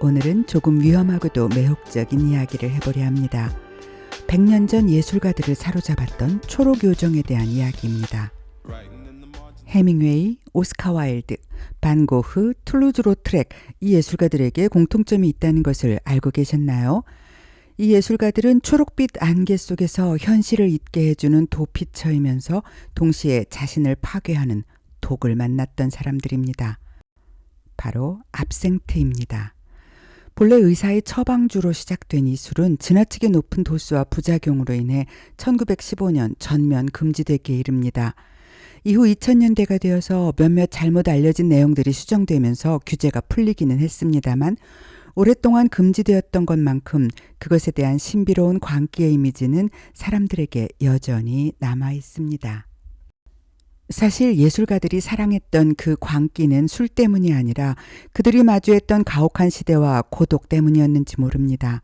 오늘은 조금 위험하고도 매혹적인 이야기를 해보려 합니다. 100년 전 예술가들을 사로잡았던 초록 요정에 대한 이야기입니다. 해밍웨이, 오스카 와일드, 반 고흐, 툴루즈 로트렉, 이 예술가들에게 공통점이 있다는 것을 알고 계셨나요? 이 예술가들은 초록빛 안개 속에서 현실을 잊게 해주는 도피처이면서 동시에 자신을 파괴하는 독을 만났던 사람들입니다. 바로 압생트입니다. 본래 의사의 처방주로 시작된 이 술은 지나치게 높은 도수와 부작용으로 인해 1915년 전면 금지되기에 이릅니다. 이후 2000년대가 되어서 몇몇 잘못 알려진 내용들이 수정되면서 규제가 풀리기는 했습니다만 오랫동안 금지되었던 것만큼 그것에 대한 신비로운 광기의 이미지는 사람들에게 여전히 남아 있습니다. 사실 예술가들이 사랑했던 그 광기는 술 때문이 아니라 그들이 마주했던 가혹한 시대와 고독 때문이었는지 모릅니다.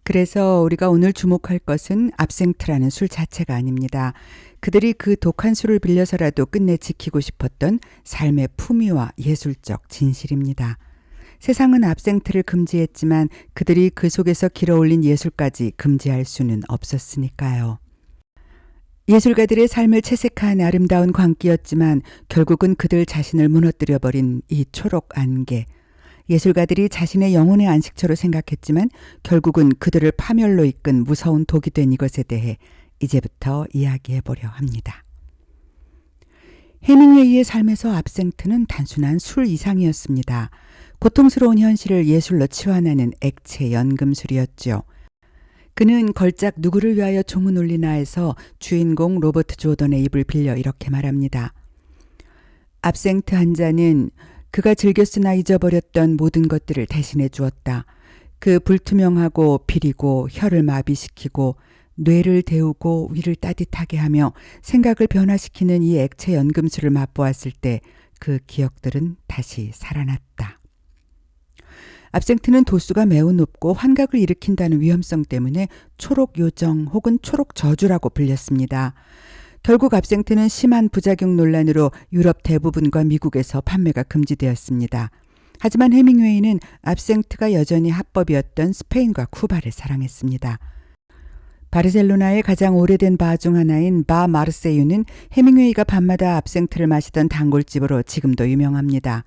그래서 우리가 오늘 주목할 것은 압생트라는 술 자체가 아닙니다. 그들이 그 독한 술을 빌려서라도 끝내 지키고 싶었던 삶의 품위와 예술적 진실입니다. 세상은 압생트를 금지했지만 그들이 그 속에서 길어올린 예술까지 금지할 수는 없었으니까요. 예술가들의 삶을 채색한 아름다운 광기였지만 결국은 그들 자신을 무너뜨려버린 이 초록 안개. 예술가들이 자신의 영혼의 안식처로 생각했지만 결국은 그들을 파멸로 이끈 무서운 독이 된 이것에 대해 이제부터 이야기해보려 합니다. 해밍웨이의 삶에서 압생트는 단순한 술 이상이었습니다. 고통스러운 현실을 예술로 치환하는 액체 연금술이었죠. 그는 걸작 누구를 위하여 종은 울리나에서 주인공 로버트 조던의 입을 빌려 이렇게 말합니다. 압생트 한 잔은 그가 즐겼으나 잊어버렸던 모든 것들을 대신해 주었다. 그 불투명하고 비리고 혀를 마비시키고 뇌를 데우고 위를 따뜻하게 하며 생각을 변화시키는 이 액체 연금술을 맛보았을 때 그 기억들은 다시 살아났다. 압생트는 도수가 매우 높고 환각을 일으킨다는 위험성 때문에 초록 요정 혹은 초록 저주라고 불렸습니다. 결국 압생트는 심한 부작용 논란으로 유럽 대부분과 미국에서 판매가 금지되었습니다. 하지만 해밍웨이는 압생트가 여전히 합법이었던 스페인과 쿠바를 사랑했습니다. 바르셀로나의 가장 오래된 바 중 하나인 바 마르세유는 해밍웨이가 밤마다 압생트를 마시던 단골집으로 지금도 유명합니다.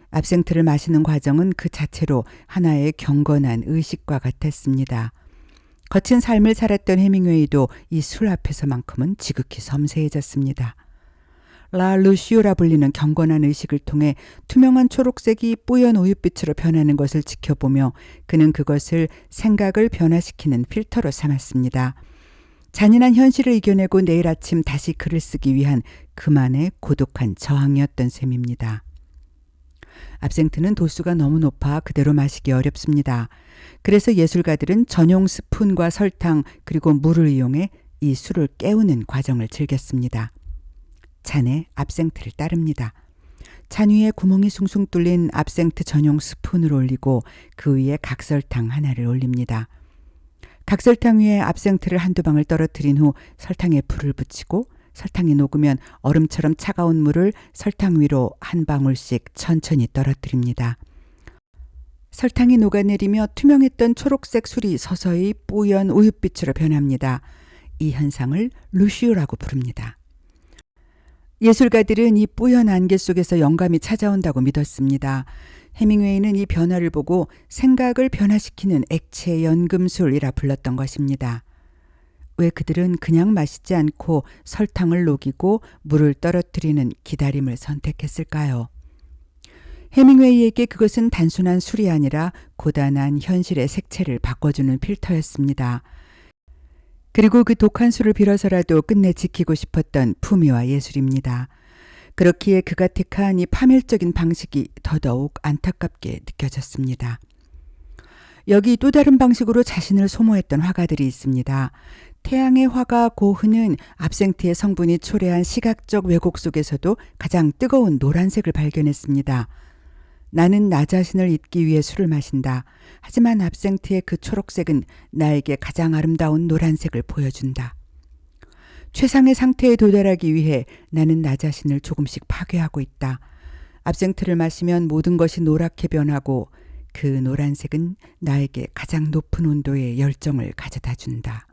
압생트를 마시는 과정은 그 자체로 하나의 경건한 의식과 같았습니다. 거친 삶을 살았던 해밍웨이도 이 술 앞에서만큼은 지극히 섬세해졌습니다. 라 루시오라 불리는 경건한 의식을 통해 투명한 초록색이 뿌연 우윳빛으로 변하는 것을 지켜보며 그는 그것을 생각을 변화시키는 필터로 삼았습니다. 잔인한 현실을 이겨내고 내일 아침 다시 글을 쓰기 위한 그만의 고독한 저항이었던 셈입니다. 압생트는 도수가 너무 높아 그대로 마시기 어렵습니다. 그래서 예술가들은 전용 스푼과 설탕 그리고 물을 이용해 이 술을 깨우는 과정을 즐겼습니다. 잔에 압생트를 따릅니다. 잔 위에 구멍이 숭숭 뚫린 압생트 전용 스푼을 올리고 그 위에 각설탕 하나를 올립니다. 각설탕 위에 압생트를 한두 방울 떨어뜨린 후 설탕에 불을 붙이고 설탕이 녹으면 얼음처럼 차가운 물을 설탕 위로 한 방울씩 천천히 떨어뜨립니다. 설탕이 녹아내리며 투명했던 초록색 술이 서서히 뿌연 우윳빛으로 변합니다. 이 현상을 루시오라고 부릅니다. 예술가들은 이 뿌연 안개 속에서 영감이 찾아온다고 믿었습니다. 해밍웨이는 이 변화를 보고 생각을 변화시키는 액체 연금술이라 불렀던 것입니다. 왜 그들은 그냥 마시지 않고 설탕을 녹이고 물을 떨어뜨리는 기다림을 선택했을까요? 해밍웨이에게 그것은 단순한 술이 아니라 고단한 현실의 색채를 바꿔주는 필터였습니다. 그리고 그 독한 술을 빌어서라도 끝내 지키고 싶었던 품위와 예술입니다. 그렇기에 그가 택한 이 파멸적인 방식이 더더욱 안타깝게 느껴졌습니다. 여기 또 다른 방식으로 자신을 소모했던 화가들이 있습니다. 태양의 화가 고흐는 압생트의 성분이 초래한 시각적 왜곡 속에서도 가장 뜨거운 노란색을 발견했습니다. 나는 나 자신을 잊기 위해 술을 마신다. 하지만 압생트의 그 초록색은 나에게 가장 아름다운 노란색을 보여준다. 최상의 상태에 도달하기 위해 나는 나 자신을 조금씩 파괴하고 있다. 압생트를 마시면 모든 것이 노랗게 변하고 그 노란색은 나에게 가장 높은 온도의 열정을 가져다 준다.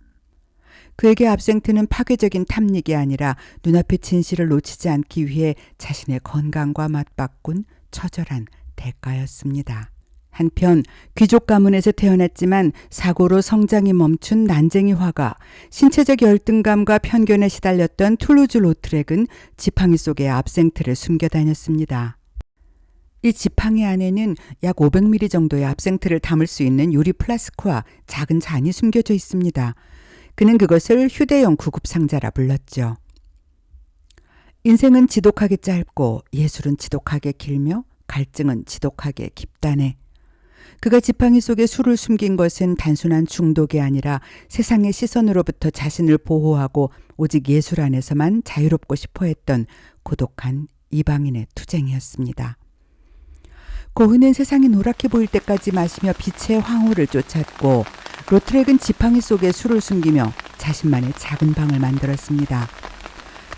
그에게 압생트는 파괴적인 탐닉이 아니라 눈앞의 진실을 놓치지 않기 위해 자신의 건강과 맞바꾼 처절한 대가였습니다. 한편 귀족 가문에서 태어났지만 사고로 성장이 멈춘 난쟁이 화가, 신체적 열등감과 편견에 시달렸던 툴루즈 로트렉은 지팡이 속에 압생트를 숨겨 다녔습니다. 이 지팡이 안에는 약 500ml 정도의 압생트를 담을 수 있는 유리 플라스크와 작은 잔이 숨겨져 있습니다. 그는 그것을 휴대용 구급상자라 불렀죠. 인생은 지독하게 짧고 예술은 지독하게 길며 갈증은 지독하게 깊다네. 그가 지팡이 속에 술을 숨긴 것은 단순한 중독이 아니라 세상의 시선으로부터 자신을 보호하고 오직 예술 안에서만 자유롭고 싶어 했던 고독한 이방인의 투쟁이었습니다. 고흐는 세상이 노랗게 보일 때까지 마시며 빛의 황홀을 쫓았고, 로트렉은 지팡이 속에 술을 숨기며 자신만의 작은 방을 만들었습니다.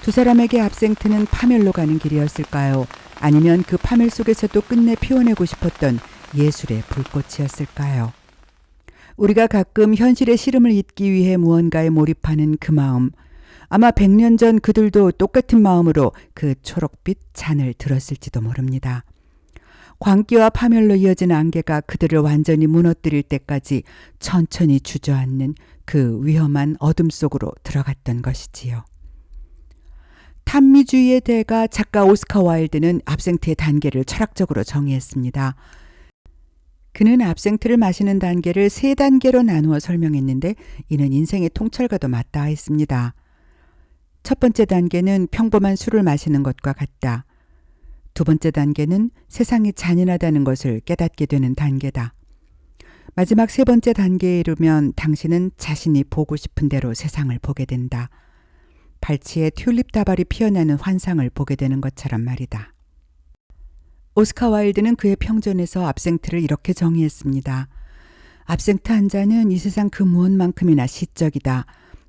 두 사람에게 압생트는 파멸로 가는 길이었을까요? 아니면 그 파멸 속에서도 끝내 피워내고 싶었던 예술의 불꽃이었을까요? 우리가 가끔 현실의 시름을 잊기 위해 무언가에 몰입하는 그 마음, 아마 100년 전 그들도 똑같은 마음으로 그 초록빛 잔을 들었을지도 모릅니다. 광기와 파멸로 이어진 안개가 그들을 완전히 무너뜨릴 때까지 천천히 주저앉는 그 위험한 어둠 속으로 들어갔던 것이지요. 탐미주의의 대가 작가 오스카 와일드는 압생트의 단계를 철학적으로 정의했습니다. 그는 압생트를 마시는 단계를 3단계로 나누어 설명했는데 이는 인생의 통찰과도 맞닿아 첫 번째 단계는 평범한 술을 마시는 것과 같다. 두 번째 단계는 세상이 잔인하다는 것을 깨닫게 되는 단계다. 마지막 세 번째 단계에 이르면 당신은 자신이 보고 싶은 대로 세상을 보게 된다. 발치에 튤립 다발이 피어나는 환상을 보게 되는 것처럼 말이다. 오스카 와일드는 그의 평전에서 압생트를 이렇게 정의했습니다. 압생트 한 잔은 이 세상 그 무엇만큼이나 시적이다.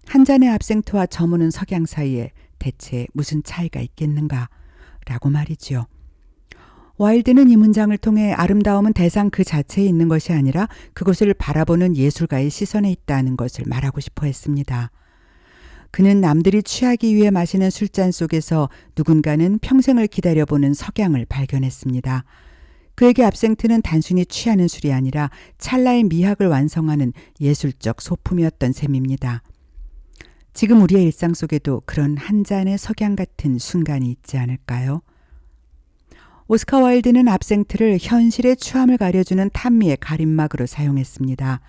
한 잔의 압생트와 저무는 석양 사이에 대체 무슨 차이가 있겠는가? 라고 말이지요. 와일드는 이 문장을 통해 아름다움은 대상 그 자체에 있는 것이 아니라 그것을 바라보는 예술가의 시선에 있다는 것을 말하고 싶어 했습니다. 그는 남들이 취하기 위해 마시는 술잔 속에서 누군가는 평생을 기다려보는 석양을 발견했습니다. 그에게 압생트는 단순히 취하는 술이 아니라 찰나의 미학을 완성하는 예술적 소품이었던 셈입니다. 지금 우리의 일상 속에도 그런 한 잔의 석양 같은 순간이 있지 않을까요? 오스카 와일드는 압생트를 현실의 추함을 가려주는 탐미의 가림막으로 사용했습니다.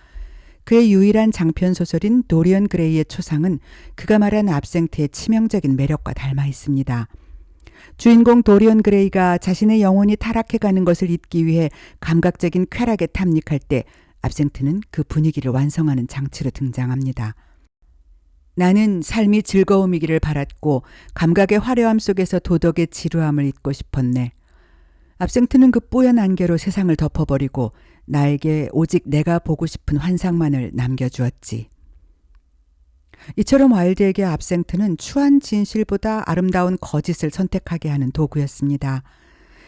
그의 유일한 장편 소설인 도리언 그레이의 초상은 그가 말한 압생트의 치명적인 매력과 닮아 있습니다. 주인공 도리언 그레이가 자신의 영혼이 타락해가는 것을 잊기 위해 감각적인 쾌락에 탐닉할 때 압생트는 그 분위기를 완성하는 장치로 등장합니다. 나는 삶이 즐거움이기를 바랐고 감각의 화려함 속에서 도덕의 지루함을 잊고 싶었네. 압생트는 그 뽀얀 안개로 세상을 덮어버리고 나에게 오직 내가 보고 싶은 환상만을 남겨주었지. 이처럼 와일드에게 압생트는 추한 진실보다 아름다운 거짓을 선택하게 하는 도구였습니다.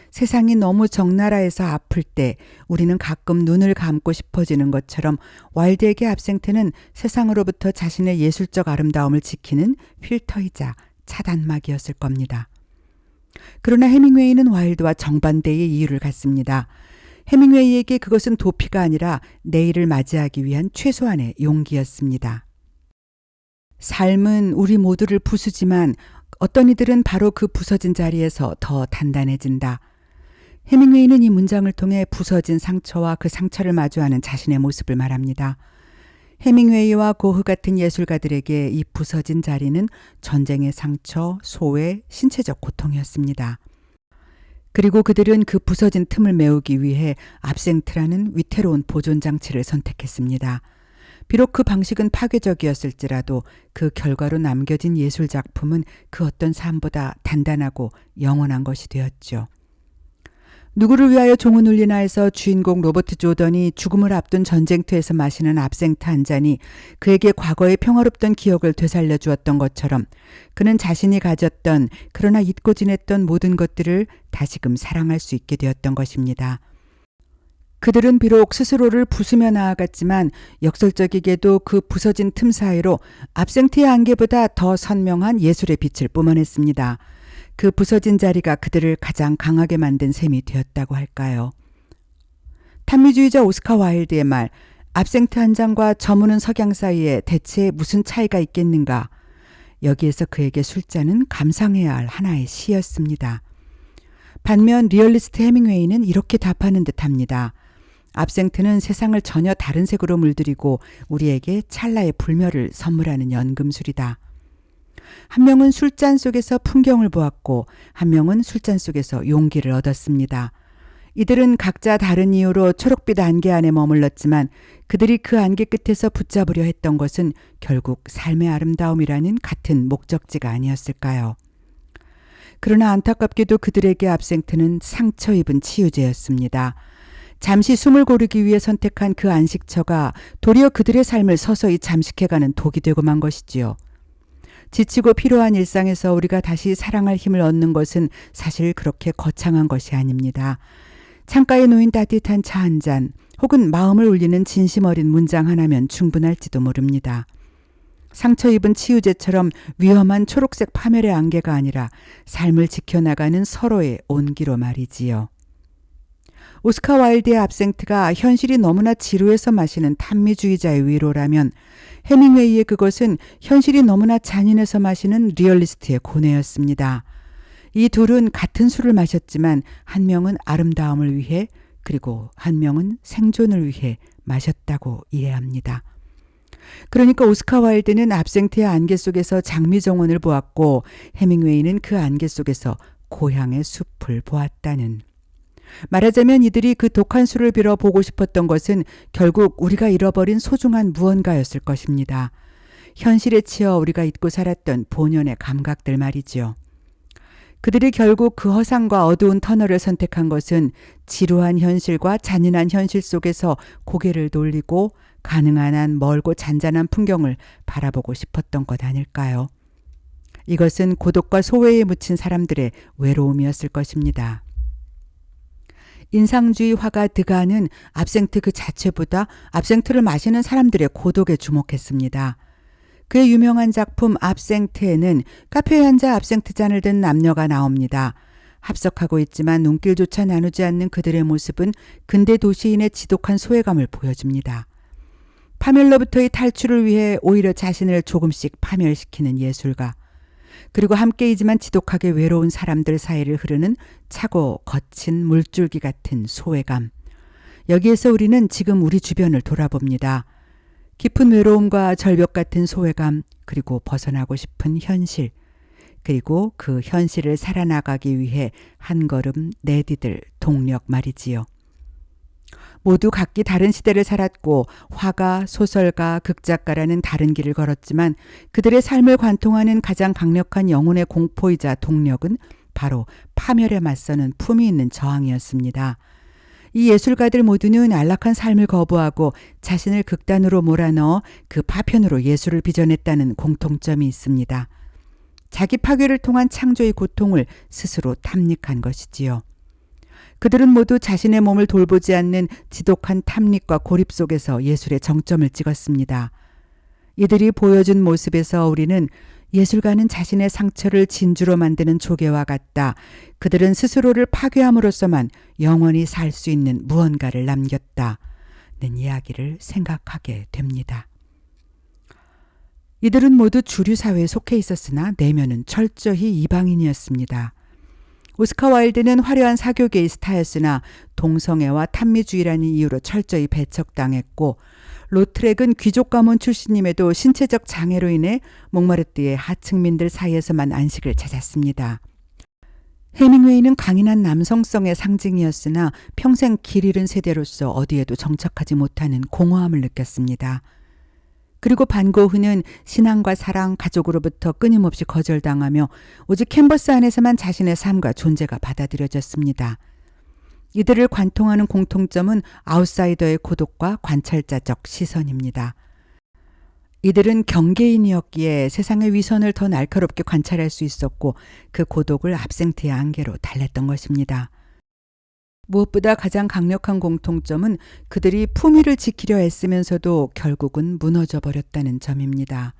세상이 너무 적나라해서 아플 때 우리는 가끔 눈을 감고 싶어지는 것처럼 와일드에게 압생트는 세상으로부터 자신의 예술적 아름다움을 지키는 필터이자 차단막이었을 겁니다. 그러나 해밍웨이는 와일드와 정반대의 이유를 갖습니다. 해밍웨이에게 그것은 도피가 아니라 내일을 맞이하기 위한 최소한의 용기였습니다. 삶은 우리 모두를 부수지만 어떤 이들은 바로 그 부서진 자리에서 더 단단해진다. 해밍웨이는 이 문장을 통해 부서진 상처와 그 상처를 마주하는 자신의 모습을 말합니다. 해밍웨이와 고흐 같은 예술가들에게 이 부서진 자리는 전쟁의 상처, 소외, 신체적 고통이었습니다. 그리고 그들은 그 부서진 틈을 메우기 위해 압생트라는 위태로운 보존장치를 선택했습니다. 비록 그 방식은 파괴적이었을지라도 그 결과로 남겨진 예술작품은 그 어떤 삶보다 단단하고 영원한 것이 되었죠. 누구를 위하여 종은 울리나에서 주인공 로버트 조던이 죽음을 앞둔 전쟁터에서 마시는 압생트 한 잔이 그에게 과거의 평화롭던 기억을 되살려 주었던 것처럼 그는 자신이 가졌던 그러나 잊고 지냈던 모든 것들을 다시금 사랑할 수 있게 되었던 것입니다. 그들은 비록 스스로를 부수며 나아갔지만 역설적이게도 그 부서진 틈 사이로 압생트의 안개보다 더 선명한 예술의 빛을 뿜어냈습니다. 그 부서진 자리가 그들을 가장 강하게 만든 셈이 되었다고 할까요? 탄미주의자 오스카 와일드의 말, 압생트 한 잔과 저무는 석양 사이에 대체 무슨 차이가 있겠는가? 여기에서 그에게 술잔은 감상해야 할 하나의 시였습니다. 반면 리얼리스트 해밍웨이는 이렇게 답하는 듯합니다. 압생트는 세상을 전혀 다른 색으로 물들이고 우리에게 찰나의 불멸을 선물하는 연금술이다. 한 명은 술잔 속에서 풍경을 보았고 한 명은 술잔 속에서 용기를 얻었습니다. 이들은 각자 다른 이유로 초록빛 안개 안에 머물렀지만 그들이 그 안개 끝에서 붙잡으려 했던 것은 결국 삶의 아름다움이라는 같은 목적지가 아니었을까요? 그러나 안타깝게도 그들에게 압생트는 상처 입은 치유제였습니다. 잠시 숨을 고르기 위해 선택한 그 안식처가 도리어 그들의 삶을 서서히 잠식해가는 독이 되고 만 것이지요. 지치고 피로한 일상에서 우리가 다시 사랑할 힘을 얻는 것은 사실 그렇게 거창한 것이 아닙니다. 창가에 놓인 따뜻한 차 한 잔, 혹은 마음을 울리는 진심 어린 문장 하나면 충분할지도 모릅니다. 상처 입은 치유제처럼 위험한 초록색 파멸의 안개가 아니라 삶을 지켜나가는 서로의 온기로 말이지요. 오스카 와일드의 압생트가 현실이 너무나 지루해서 마시는 탄미주의자의 위로라면 해밍웨이의 그것은 현실이 너무나 잔인해서 마시는 리얼리스트의 고뇌였습니다. 이 둘은 같은 술을 마셨지만 한 명은 아름다움을 위해 그리고 한 명은 생존을 위해 마셨다고 이해합니다. 그러니까 오스카 와일드는 압생트의 안개 속에서 장미정원을 보았고 해밍웨이는 그 안개 속에서 고향의 숲을 보았다는. 말하자면 이들이 그 독한 술을 빌어 보고 싶었던 것은 결국 우리가 잃어버린 소중한 무언가였을 것입니다. 현실에 치여 우리가 잊고 살았던 본연의 감각들 말이지요. 그들이 결국 그 허상과 어두운 터널을 선택한 것은 지루한 현실과 잔인한 현실 속에서 고개를 돌리고 가능한 한 멀고 잔잔한 풍경을 바라보고 싶었던 것 아닐까요? 이것은 고독과 소외에 묻힌 사람들의 외로움이었을 것입니다. 인상주의 화가 드가는 압생트 그 자체보다 압생트를 마시는 사람들의 고독에 주목했습니다. 그의 유명한 작품 압생트에는 카페에 앉아 압생트 잔을 든 남녀가 나옵니다. 합석하고 있지만 눈길조차 나누지 않는 그들의 모습은 근대 도시인의 지독한 소외감을 보여줍니다. 파멸로부터의 탈출을 위해 오히려 자신을 조금씩 파멸시키는 예술가, 그리고 함께이지만 지독하게 외로운 사람들 사이를 흐르는 차고 거친 물줄기 같은 소외감. 여기에서 우리는 지금 우리 주변을 돌아봅니다. 깊은 외로움과 절벽 같은 소외감, 그리고 벗어나고 싶은 현실, 그리고 그 현실을 살아나가기 위해 한 걸음 내디딜 동력 말이지요. 모두 각기 다른 시대를 살았고 화가, 소설가, 극작가라는 다른 길을 걸었지만 그들의 삶을 관통하는 가장 강력한 영혼의 공포이자 동력은 바로 파멸에 맞서는 품이 있는 저항이었습니다. 이 예술가들 모두는 안락한 삶을 거부하고 자신을 극단으로 몰아넣어 그 파편으로 예술을 빚어냈다는 공통점이 있습니다. 자기 파괴를 통한 창조의 고통을 스스로 탐닉한 것이지요. 그들은 모두 자신의 몸을 돌보지 않는 지독한 탐닉과 고립 속에서 예술의 정점을 찍었습니다. 이들이 보여준 모습에서 우리는 예술가는 자신의 상처를 진주로 만드는 조개와 같다. 그들은 스스로를 파괴함으로써만 영원히 살 수 있는 무언가를 남겼다는 이야기를 생각하게 됩니다. 이들은 모두 주류 사회에 속해 있었으나 내면은 철저히 이방인이었습니다. 오스카 와일드는 화려한 사교계의 스타였으나 동성애와 탄미주의라는 이유로 철저히 배척당했고 로트렉은 귀족 가문 출신임에도 신체적 장애로 인해 몽마르트의 하층민들 사이에서만 안식을 찾았습니다. 해밍웨이는 강인한 남성성의 상징이었으나 평생 길 잃은 세대로서 어디에도 정착하지 못하는 공허함을 느꼈습니다. 그리고 반 고흐는 신앙과 사랑, 가족으로부터 끊임없이 거절당하며 오직 캔버스 안에서만 자신의 삶과 존재가 받아들여졌습니다. 이들을 관통하는 공통점은 아웃사이더의 고독과 관찰자적 시선입니다. 이들은 경계인이었기에 세상의 위선을 더 날카롭게 관찰할 수 있었고 그 고독을 압생트의 안개로 달랬던 것입니다. 무엇보다 가장 강력한 공통점은 그들이 품위를 지키려 애쓰면서도 결국은 무너져 버렸다는 점입니다.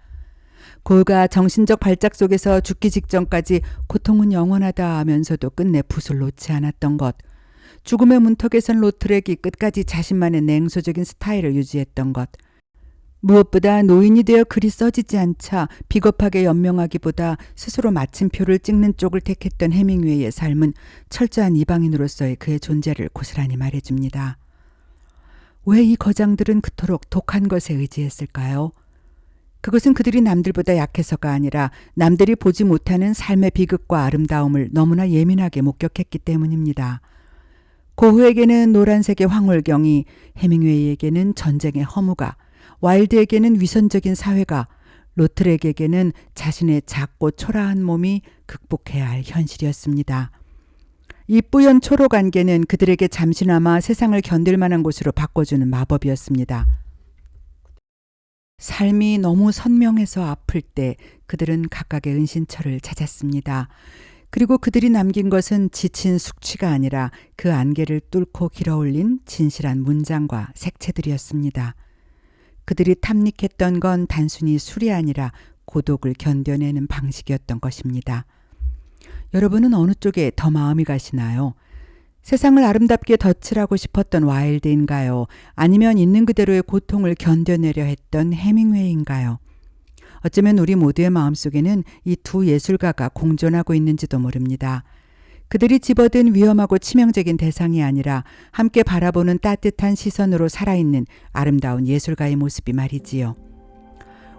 고우가 정신적 발작 속에서 죽기 직전까지 고통은 영원하다 하면서도 끝내 붓을 놓지 않았던 것. 죽음의 문턱에 선 로트렉이 끝까지 자신만의 냉소적인 스타일을 유지했던 것. 무엇보다 노인이 되어 글이 써지지 않자 비겁하게 연명하기보다 스스로 마침표를 찍는 쪽을 택했던 해밍웨이의 삶은 철저한 이방인으로서의 그의 존재를 고스란히 말해줍니다. 왜 이 거장들은 그토록 독한 것에 의지했을까요? 그것은 그들이 남들보다 약해서가 아니라 남들이 보지 못하는 삶의 비극과 아름다움을 너무나 예민하게 목격했기 때문입니다. 고흐에게는 노란색의 황홀경이, 해밍웨이에게는 전쟁의 허무가, 와일드에게는 위선적인 사회가, 로트렉에게는 자신의 작고 초라한 몸이 극복해야 할 현실이었습니다. 이 뿌연 초록 안개는 그들에게 잠시나마 세상을 견딜 만한 곳으로 바꿔주는 마법이었습니다. 삶이 너무 선명해서 아플 때 그들은 각각의 은신처를 찾았습니다. 그리고 그들이 남긴 것은 지친 숙취가 아니라 그 안개를 뚫고 길어올린 진실한 문장과 색채들이었습니다. 그들이 탐닉했던 건 단순히 술이 아니라 고독을 견뎌내는 방식이었던 것입니다. 여러분은 어느 쪽에 더 마음이 가시나요? 세상을 아름답게 덧칠하고 싶었던 와일드인가요? 아니면 있는 그대로의 고통을 견뎌내려 했던 해밍웨이인가요? 어쩌면 우리 모두의 마음속에는 이 두 예술가가 공존하고 있는지도 모릅니다. 그들이 집어든 위험하고 치명적인 대상이 아니라 함께 바라보는 따뜻한 시선으로 살아있는 아름다운 예술가의 모습이 말이지요.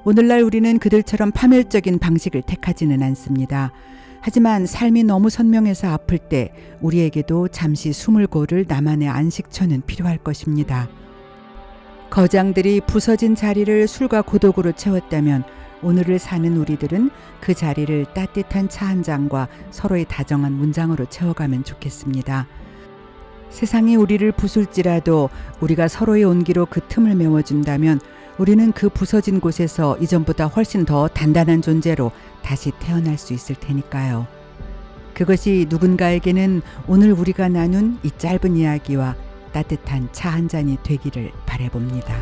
오늘날 우리는 그들처럼 파멸적인 방식을 택하지는 않습니다. 하지만 삶이 너무 선명해서 아플 때 우리에게도 잠시 숨을 고를 나만의 안식처는 필요할 것입니다. 거장들이 부서진 자리를 술과 고독으로 채웠다면 오늘을 사는 우리들은 그 자리를 따뜻한 차 한 잔과 서로의 다정한 문장으로 채워가면 좋겠습니다. 세상이 우리를 부술지라도 우리가 서로의 온기로 그 틈을 메워준다면 우리는 그 부서진 곳에서 이전보다 훨씬 더 단단한 존재로 다시 태어날 수 있을 테니까요. 그것이 누군가에게는 오늘 우리가 나눈 이 짧은 이야기와 따뜻한 차 한 잔이 되기를 바라봅니다.